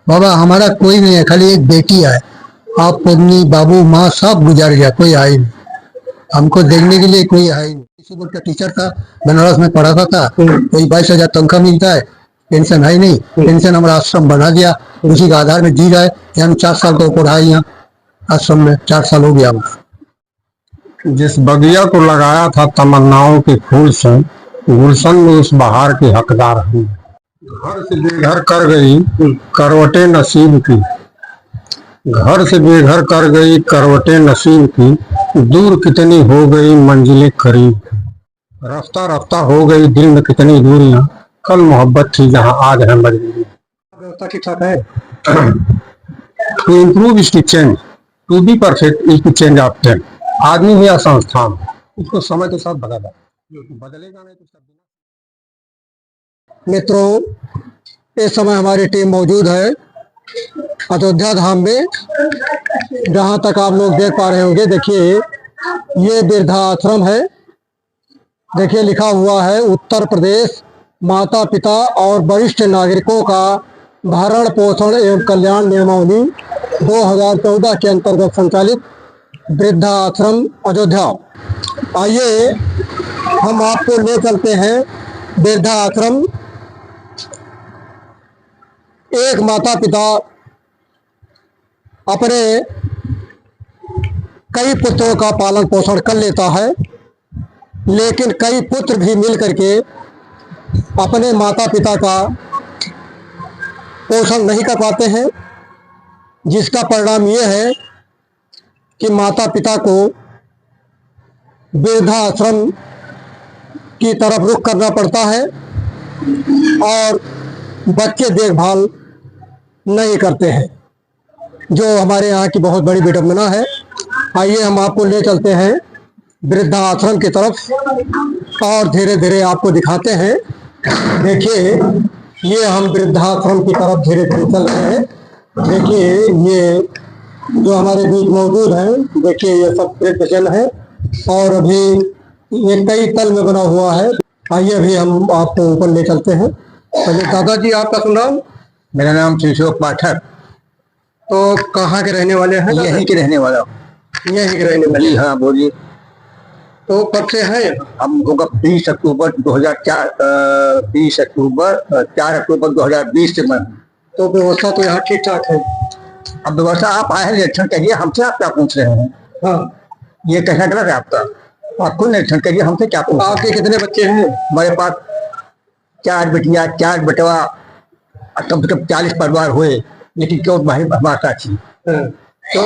बाबा हमारा कोई नहीं है, खाली एक बेटी है। आप पत्नी बाबू माँ सब गुजर गया, कोई आए नहीं हमको देखने के लिए, कोई आए नहीं। स्कूल का टीचर था, बनारस में पढ़ाता था, कोई 22,000 तनख्वाह मिलता है, पेंशन है नहीं। पेंशन हमारा आश्रम बना दिया, उसी के आधार में जी रहा है। हम 4 साल का पढ़ा है यहाँ आश्रम में, 4 साल हो गया हमारा। जिस बगिया को लगाया था तमन्नाओं के फूल से, गुलशन में उस बहार के हकदार हम। घर से बेघर कर गई करवटें नसीब की, घर से बेघर कर गई करवटें नसीब की, दूर कितनी हो गई मंजिलें करीब की। रफ्ता रफ्ता हो गई दिल में कितनी दूरियां, कल मोहब्बत थी जहां आज है मजबूरी। व्यवस्था ठीक ठाक है। To improve is to change, to be perfect is to change of time. आदमी हो या संस्थान, उसको समय के साथ बदलेगा नहीं तो सब। मित्रों, इस समय हमारी टीम मौजूद है अयोध्या धाम में। जहां तक आप लोग देख पा रहे होंगे, देखिए ये वृद्धाश्रम है। देखिए लिखा हुआ है उत्तर प्रदेश माता पिता और वरिष्ठ नागरिकों का भरण पोषण एवं कल्याण नियमावली 2014 के अंतर्गत संचालित वृद्धाश्रम अयोध्या। आइए हम आपको ले चलते हैं वृद्धाश्रम। एक माता पिता अपने कई पुत्रों का पालन पोषण कर लेता है, लेकिन कई पुत्र भी मिल करके अपने माता पिता का पोषण नहीं कर पाते हैं, जिसका परिणाम ये है कि माता पिता को वृद्धाश्रम की तरफ रुख करना पड़ता है और बच्चे देखभाल नहीं करते हैं, जो हमारे यहाँ की बहुत बड़ी विडंबना है। आइए हम आपको ले चलते हैं वृद्धाश्रम की तरफ और धीरे धीरे आपको दिखाते हैं। देखिए ये हम वृद्धाश्रम की तरफ धीरे धीरे चल रहे हैं। देखिए ये जो हमारे बीच मौजूद है, देखिए ये सब वृद्धजन है और अभी ये कई तल में बना हुआ है। आइए अभी हम आपको ऊपर ले चलते हैं। पहले दादाजी आपका सुनाम। मेरा नाम शिशोक पाठक। तो कहाँ के रहने वाले हैं? यहीं के रहने वाला। यहीं के रहने वाले। हाँ बोलिए। तो कब से है? हम 20 अक्टूबर 2004 20 अक्टूबर 4 अक्टूबर 2020 से मैं। तो व्यवस्था तो यहाँ ठीक ठाक है। अब व्यवस्था आप आए निरीक्षण करिए, हमसे आप क्या पूछ रहे हैं? हाँ, ये कहना गलत है आपका। आप खुद निरीक्षण करिए, हमसे क्या पूछ। आपके कितने बच्चे हैं? हमारे पास 4 बेटियां 4 बेटवा, कम से कम 40 परिवार हुए, लेकिन क्यों भाई हमारा थी। तो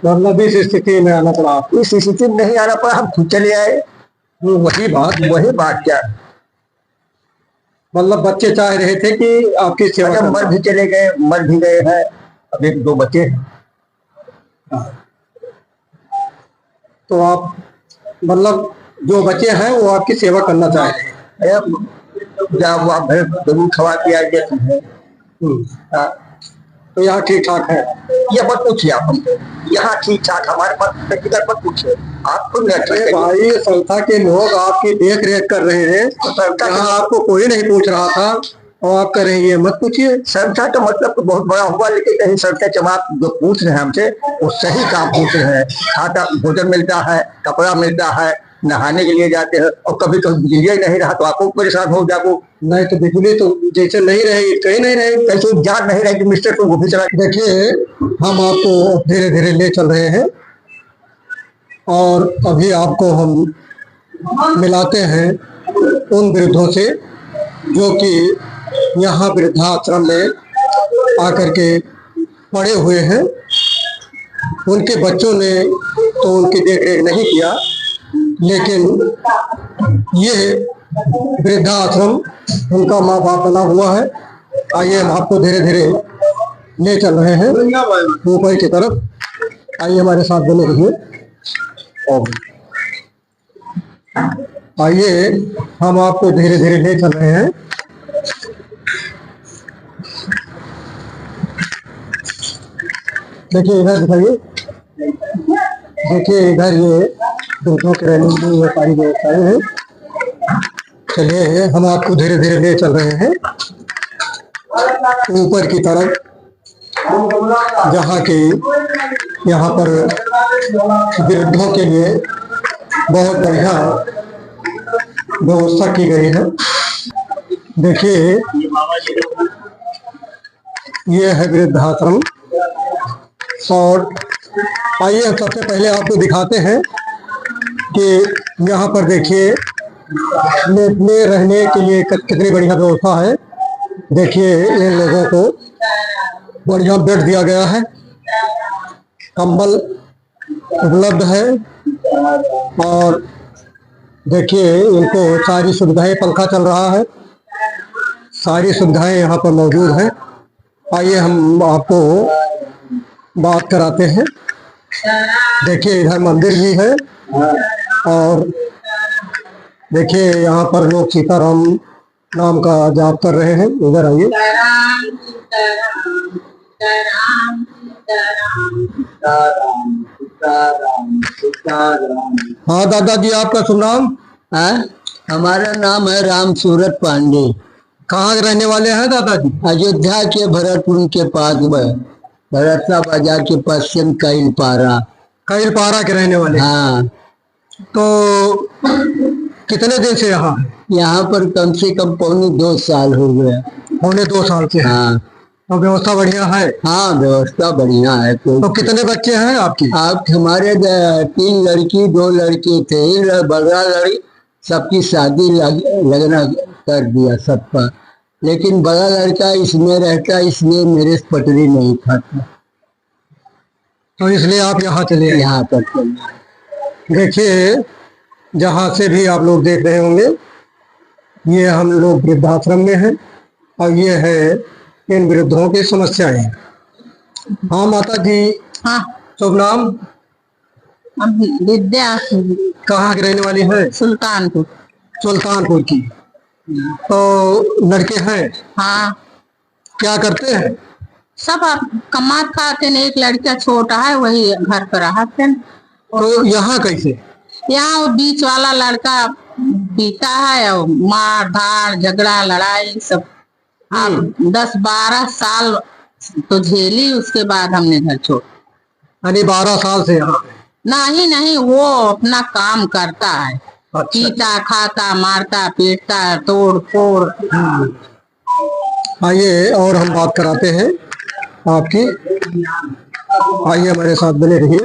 मतलब इस स्थिति में आना पड़ा। इस स्थिति में नहीं आना पड़ा, हम खुद चले आए। वही बात क्या, मतलब बच्चे चाह रहे थे कि आपकी सेवा। मर भी चले गए, मर भी गए हैं, अब 1-2 बच्चे हैं। तो आप मतलब जो बच्चे हैं वो आपकी सेवा करना चाह रहे हैं। जब आप जरूर खवा के आएंगे। तो यहाँ ठीक ठाक है? ये मत पूछिए आप हमको, यहाँ ठीक ठाक हमारे पास व्यक्तिगत मत पूछिए आप खुद। भाई संस्था के लोग आपकी देख रेख कर रहे हैं, यहाँ आपको कोई नहीं पूछ रहा था और आप कर रहे हैं, मत पूछिए। संस्था का मतलब तो बहुत बड़ा हुआ, लेकिन कहीं संस्था जब आप जो पूछ रहे हैं हमसे वो सही काम पूछ रहे हैं। खाता भोजन मिलता है, कपड़ा मिलता है, नहाने के लिए जाते हैं, और कभी कभी बिजली नहीं रहा तो आपको परेशान हो जाओ। नहीं तो बिजली तो जैसे नहीं रहेगी कहीं नहीं रहेगी, कैसे जान नहीं रहेगी मिस्टर को वो भी चला। देखिए हम आपको धीरे धीरे ले चल रहे हैं और अभी आपको हम मिलाते हैं उन वृद्धों से जो कि यहाँ वृद्धाश्रम में आकर के पड़े हुए हैं। उनके बच्चों ने तो उनकी देख रेख नहीं किया, लेकिन ये वृद्धाश्रम उनका माँ बाप बना हुआ है। आइए हम आपको धीरे धीरे ले चल रहे हैं ऊपर की तरफ। आइए हमारे साथ बने रहिए। आइए हम आपको धीरे धीरे ले चल रहे हैं। देखिए इधर दिखाइए, देखिए इधर ये दूसरों के रहने की ये सारी व्यवस्थाएं हैं। चलिए हम आपको धीरे धीरे ले चल रहे हैं। ऊपर की तरफ, जहाँ के यहाँ पर वृद्धों के लिए बहुत बढ़िया व्यवस्था की गई है। देखिए, ये है वृद्धाश्रम। और आइए सबसे पहले आपको दिखाते हैं कि यहाँ पर देखिए लेटने रहने के लिए कितनी बढ़िया व्यवस्था है। देखिए, इन लोगों को बढ़िया बेड दिया गया है, कंबल उपलब्ध है, और देखिए इनको सारी सुविधाएं, पंखा चल रहा है, सारी सुविधाएं यहाँ पर मौजूद हैं। आइए हम आपको बात कराते हैं। देखिए, इधर मंदिर भी है, और देखिए यहाँ पर लोग सीताराम नाम का जाप कर रहे हैं। इधर आइए। हाँ दादाजी, आपका शुभ नाम? हमारा नाम है राम सूरत पांडे। कहाँ के रहने वाले हैं दादाजी? अयोध्या के भरतपुर के पास भरतला बाजार के पश्चिम कैलपारा। कैलपारा के रहने वाले? हाँ। तो कितने दिन से यहाँ है? यहाँ पर कम से कम पौने 2 साल हो गए। पौने 2 साल से? हाँ। तो व्यवस्था बढ़िया है? हाँ, व्यवस्था बढ़िया है। तो कितने बच्चे हैं आपकी? आप हमारे 3 लड़की 2 लड़के थे। बड़ा लड़की सबकी शादी लगना कर दिया सबका, लेकिन बड़ा लड़का इसमें रहता, इसलिए मेरे से पटरी नहीं खाता, तो इसलिए आप यहाँ चले आए? यहाँ पर चले। देखिए, जहाँ से भी आप लोग देख रहे होंगे, ये हम लोग वृद्धाश्रम में हैं, और ये है इन वृद्धों की समस्याएं। हाँ माता जी। हाँ। शुभ नाम? विद्या। कहाँ के रहने वाली है? सुल्तानपुर। सुल्तानपुर की। तो लड़के हैं? हाँ। क्या करते हैं? सब आप कमात खाते हैं। एक लड़का छोटा है, वही घर पर रहते हैं। तो यहाँ कैसे? यहाँ वो बीच वाला लड़का पीता है, और मार धाड़ झगड़ा लड़ाई सब। आप 10-12 साल तो झेली, उसके बाद हमने घर छोड़। यानी 12 साल से यहाँ? नहीं, वो अपना काम करता है। अच्छा। पीता खाता, मारता पीटता, तोड़ फोड़। आइए और हम बात कराते हैं आपकी। आइए हमारे साथ बने रहिए।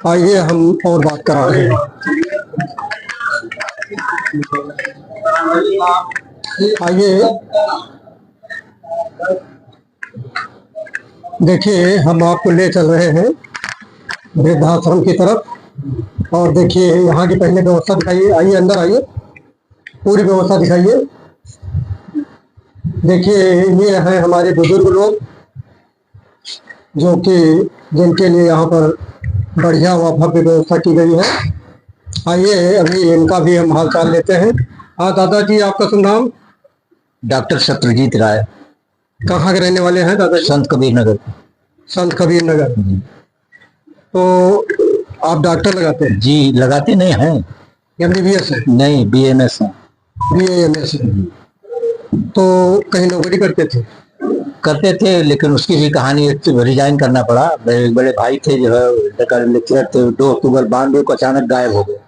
आइए हम और बात करा रहे हैं। आइए, देखिए हम आपको ले चल रहे हैं वृद्धाश्रम की तरफ। और देखिए यहाँ की पहले व्यवस्था दिखाइए। आइए अंदर आइए, पूरी व्यवस्था दिखाइए। देखिए, ये है हमारे बुजुर्ग लोग, जो कि जिनके लिए यहाँ पर बढ़िया व भव्य व्यवस्था की गई है। आइए अभी इनका भी हम हालचाल लेते हैं। हाँ दादाजी, आपका शुभ नाम? डॉक्टर सत्यजीत राय। कहाँ के रहने वाले हैं दादाजी? संत कबीर नगर। संत कबीर नगर। तो आप डॉक्टर लगाते हैं? जी, लगाते नहीं हैं। MBBS है? नहीं, BMS है। BAMS है। तो कहीं नौकरी करते थे, लेकिन उसकी भी कहानी रिजाइन करना पड़ा। मेरे बड़े भाई थे जो है लेक्चरर थे, 2 अक्टूबर 92 को अचानक गायब हो गए।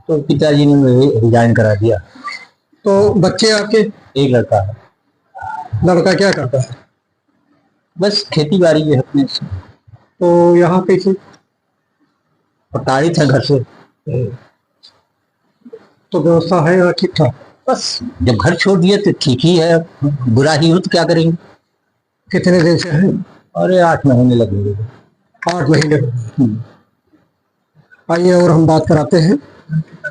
तो पिताजी ने रिजाइन करा दिया। तो बच्चे आपके? एक लड़का है। लड़का क्या करता है? बस खेती बाड़ी है अपने से। तो यहाँ कैसे? प्रताड़ित है घर से। तो व्यवस्था है यहाँ ठीक ठाक? बस जब घर छोड़ दिए तो ठीक ही है, बुरा ही हो तो क्या करेंगे। कितने दिन से है? अरे 8 महीने लगेंगे। 8 महीने। आइए और हम बात कराते हैं।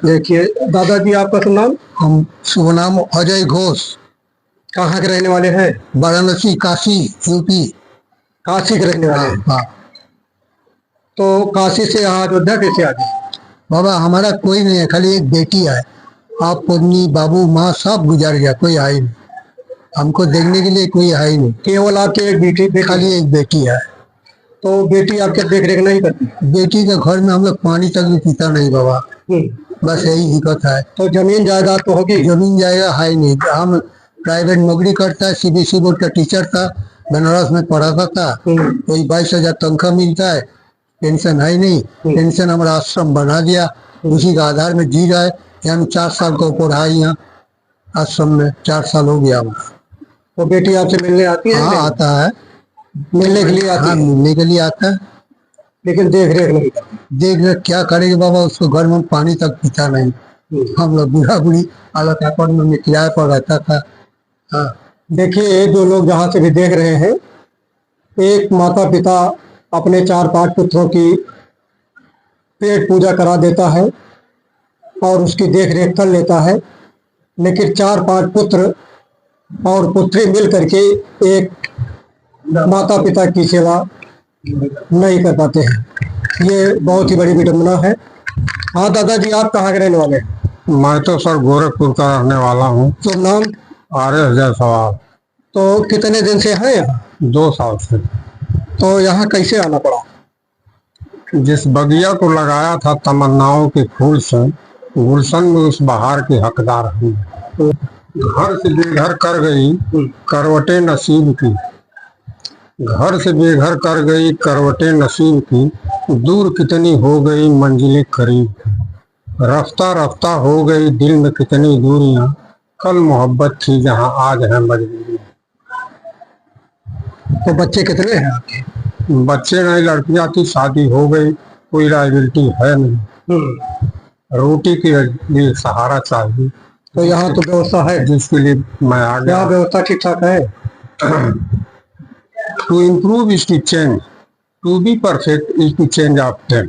देखिए दादाजी, आपका शुभ नाम? हम शुभ नाम अजय घोष। कहाँ के रहने वाले हैं? वाराणसी, काशी, यूपी। काशी के रहने वाले हैं? हाँ। तो काशी से यहाँ अयोध्या कैसे आ गए? बाबा, हमारा कोई नहीं है, खाली एक बेटी है। आप पत्नी, बाबू, माँ सब गुजर गया, कोई है ही नहीं। हमको देखने के लिए कोई है ही नहीं। केवल आपके एक बेटी? खाली एक बेटी है। तो बेटी आपके देख रेख नहीं करती? बेटी के घर में हम लोग पानी तक भी पीता नहीं बाबा। बस यही दिक्कत है। तो जमीन जायदाद तो होगी? जमीन जाएगा है नहीं। हम प्राइवेट नौकरी करता है, सीबीएसई बोर्ड का टीचर था, बनारस में पढ़ाता था। कोई 22,000 तनख्वाह मिलता है, पेंशन है नहीं। पेंशन हमारा आश्रम बना दिया, उसी का आधार में जी रहा है। हम 4 साल को पढ़ाई यहाँ आश्रम में, 4 साल हो गया हमारा। तो बेटी आपसे मिलने आती है? हाँ आता है, मिलने के लिए आती हाँ है, मिलने के लिए आता है। लेकिन देख रेख नहीं करती। देख रेख क्या करेगा बाबा, उसको घर में पानी तक पीता नहीं। हम लोग बूढ़ा बूढ़ी अलग कापड़ में किराए पर रहता था। हाँ देखिए, जो लोग जहाँ से भी देख रहे हैं, एक माता पिता अपने 4-5 पुत्रों की पेट पूजा करा देता है और उसकी देख रेख कर लेता है, लेकिन 4-5 पुत्र और पुत्री मिल करके एक माता पिता की सेवा नहीं कर पाते हैं। ये बहुत ही बड़ी विडम्बना है। हाँ दादाजी, आप कहाँ के रहने वाले हैं? मैं तो सर गोरखपुर का रहने वाला हूँ। शुभ नाम? RS जायसवाल। तो कितने दिन से हैं यहाँ? 2 साल से। तो यहाँ कैसे आना पड़ा? जिस बगिया को लगाया था तमन्नाओं के फूल से, गुलशन में उस बहार के हकदार हूँ। घर से बेघर कर गई करवटें नसीब की, घर से बेघर कर गई करवटें नसीब की, दूर कितनी हो गई मंजिलें करीब, रफ्ता रफ्ता हो गई दिल में कितनी दूरियां, कल मोहब्बत थी जहां आज है मजबूरी। तो बच्चे कितने हैं आपके? बच्चे नहीं, लड़कियां थी, शादी हो गई, कोई लायबिलिटी है नहीं। रोटी के लिए सहारा चाहिए, तो यहाँ तो व्यवस्था है? जिसके लिए मैं आ यहाँ गया। व्यवस्था ठीक ठाक है? To improve is to change, to be perfect is to change often.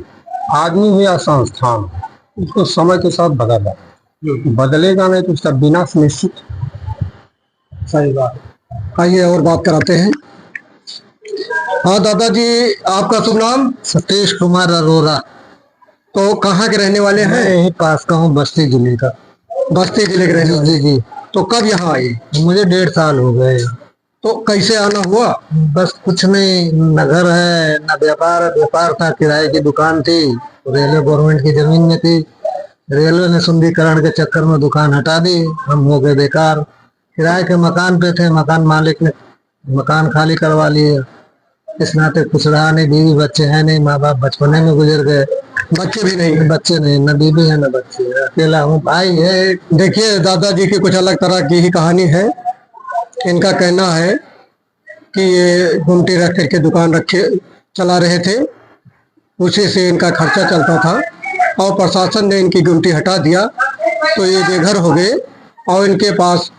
आदमी हो या संस्थान, उसको समय के साथ बदलना, बदलेगा नहीं तो उसका विनाश निश्चित। सही बात। आइए और बात कराते हैं। हाँ दादाजी, आपका शुभ नाम? सतीश कुमार अरोरा। तो कहाँ के रहने वाले मैं हैं? यही पास का हूँ, बस्ती जिले का। बस्ती जिले के रहने वाले? जी जी। तो कब यहाँ आए? मुझे 1.5 साल हो गए। तो कैसे आना हुआ? बस कुछ नहीं, न घर है न व्यापार। व्यापार था, किराए की दुकान थी, रेलवे गवर्नमेंट की जमीन में थी। रेलवे ने सुंदरीकरण के चक्कर में दुकान हटा दी, हम हो गए बेकार। किराए के मकान पे थे, मकान मालिक ने मकान खाली करवा लिए। इस नाते कुछ रहा नहीं, बीवी बच्चे हैं नहीं, माँ बाप बचपने में गुजर गए। बच्चे भी नहीं? बच्चे नहीं, न बीवी है न बच्चे, अकेला हूँ। भाई है। देखिए, दादाजी की कुछ अलग तरह की ही कहानी है। इनका कहना है कि ये गुमटी रख करके दुकान चला रहे थे, उसी से इनका खर्चा चलता था, और प्रशासन ने इनकी गुमटी हटा दिया तो ये बेघर हो गए और इनके पास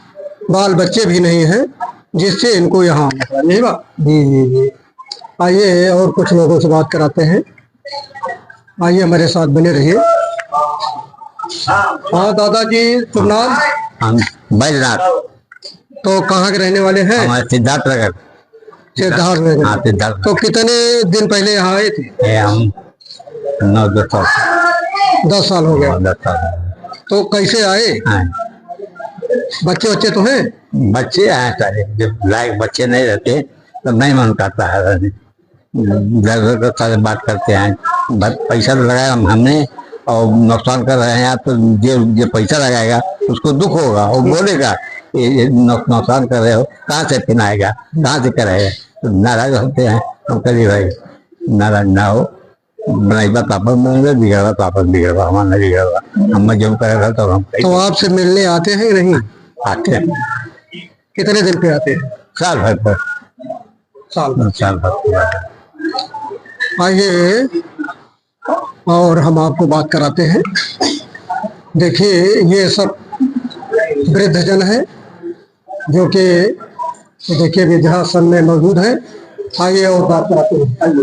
बाल बच्चे भी नहीं हैं, जिससे इनको यहाँ आना पड़ा। नहीं बात? जी जी जी। आइए और कुछ लोगों से बात कराते हैं। आइए, हमारे साथ बने रहिए। हाँ दादाजी, शुभ नाम? हम बैजनाथ, तो कहाँ के रहने वाले हैं? हमारे सिद्धार्थ नगर। सिद्धार्थ हाँ नगर। सिद्धार्थ तो कितने दिन पहले यहाँ आए थे? नगर। हम 9-10 साल। 10 साल हो गया। 10 साल। तो कैसे आए? हाँ, बच्चे तो हैं? बच्चे हैं सारे, जब लायक बच्चे नहीं रहते तो नहीं मन करता है रहने। इधर सारे बात करते हैं, पैसा तो लगाया हमने और नुकसान कर रहे हैं आप, तो जो पैसा लगाएगा उसको दुख होगा, वो बोलेगा ये नुकसान कर रहे हो, कहाँ से पिनाएगा, कहाँ से करेगा। तो नाराज होते हैं। हम कभी भाई नाराज ना हो, नहीं बता बिगड़ा तो आपस बिगड़वा, हमारा नहीं बिगड़वा, हम जो करेगा तो हम। तो आपसे मिलने आते हैं नहीं? आते हैं, कितने दिन पे आते हैं? साल भर पर। साल भर। साल भर। आइए और हम आपको बात कराते हैं। देखिए, ये सब वृद्धजन है जो कि देखिए वृद्धाश्रम में मौजूद है। आइए और बात कराते हैं। आइए।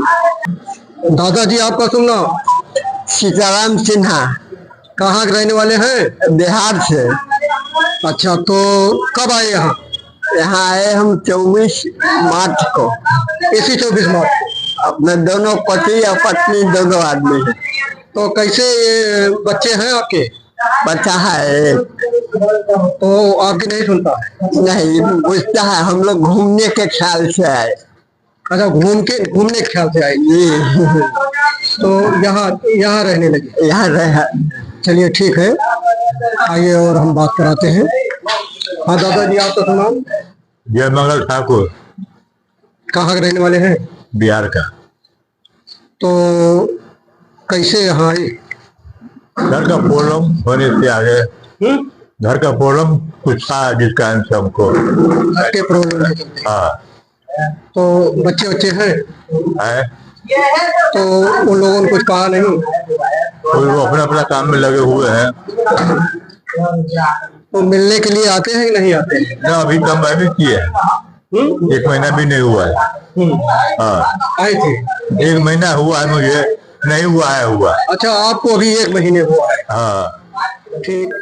दादाजी, आपका शुभ नाम? सीताराम सिन्हा। कहाँ के रहने वाले हैं? बिहार से। अच्छा, तो कब आए यहाँ? यहाँ आए हम 24 मार्च को। इसी 24 मार्च को? अपने दोनों पति और पत्नी दोनों आदमी हैं। तो कैसे ये बच्चे हैं आपके? बच्चा है तो आपकी नहीं सुनता है? नहीं पूछता है। हम लोग घूमने के ख्याल से आए। अच्छा, घूमने के ख्याल से आए? जी। तो यहाँ रहने लगे? यहाँ रहे चलिए ठीक है, आइए और हम बात कराते हैं। हाँ दादाजी, आपका नाम? जयमंगल ठाकुर, कहाँ के रहने वाले हैं? बिहार का। तो कैसे यहाँ आए? घर का प्रॉब्लम होने से आगे, घर का प्रॉब्लम कुछ था जिसका आंसर हमको। घर के प्रॉब्लम है? हाँ तो बच्चे हैं? है, तो उन लोगों ने कुछ कहा नहीं? वो अपना अपना काम में लगे हुए हैं। तो मिलने के लिए आते हैं कि नहीं आते हैं? ना अभी कम अभी किए हैं, 1 महीना भी नहीं हुआ है। हाँ, आए थे? 1 महीना हुआ है, मुझे नहीं हुआ है। अच्छा, आपको अभी 1 महीने हुआ है? हाँ ठीक।